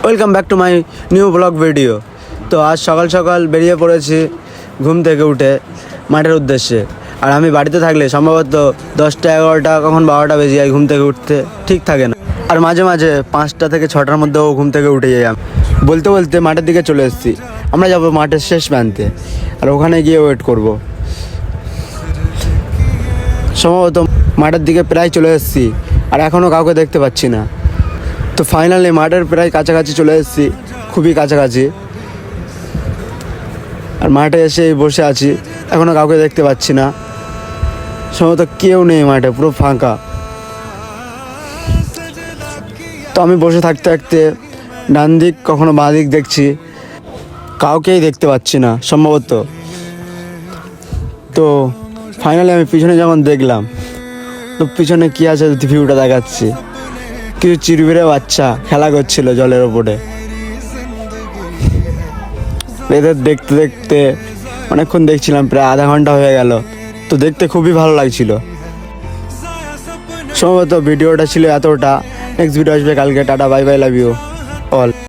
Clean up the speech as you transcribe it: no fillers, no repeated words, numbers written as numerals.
Welcome back to my new blog video. তো আজ সকাল সকাল বেরিয়ে পড়েছি ঘুম থেকে উঠে মাঠের উদ্দেশ্যে। আর আমি বাড়িতে থাকলে সম্ভবত 10টা 11টা কখন 12টা বেজে যায় ঘুম থেকে উঠতে, ঠিক থাকে না। আর মাঝে মাঝে 5টা থেকে 6টার মধ্যেও ঘুম থেকে উঠে যাই। বলতে বলতে মাঠের দিকে চলে এসেছি। আমরা যাব মাঠের শেষ প্রান্তে, আর ওখানে গিয়ে ওয়েট করব। সম্ভবত মাঠের দিকে প্রায় চলে এসেছি, আর এখনও কাউকে দেখতে পাচ্ছি না। তো ফাইনালি মাঠের প্রায় কাছাকাছি চলে এসেছি, খুবই কাছাকাছি। আর মাঠে এসে বসে আছি, এখনও কাউকে দেখতে পাচ্ছি না। সম্ভবত কেউ নেই মাঠে, পুরো ফাঁকা। তো আমি বসে থাকতে থাকতে ডান দিক কখনো বাঁ দিক দেখছি, কাউকেই দেখতে পাচ্ছি না সম্ভবত। তো ফাইনালি আমি পিছনে যখন দেখলাম, তো পিছনে কী আছে ভিউটা দেখাচ্ছি, কিছু চিরবিরে বাচ্চা খেলা করছিল জলের ওপরে। এদের দেখতে দেখতে অনেকক্ষণ দেখছিলাম, প্রায় আধা ঘন্টা হয়ে গেল। তো দেখতে খুবই ভালো লাগছিল। সম্ভবত ভিডিওটা ছিল এতটা। নেক্সট ভিডিও আসবে কালকে। Tata, bye bye, love you all.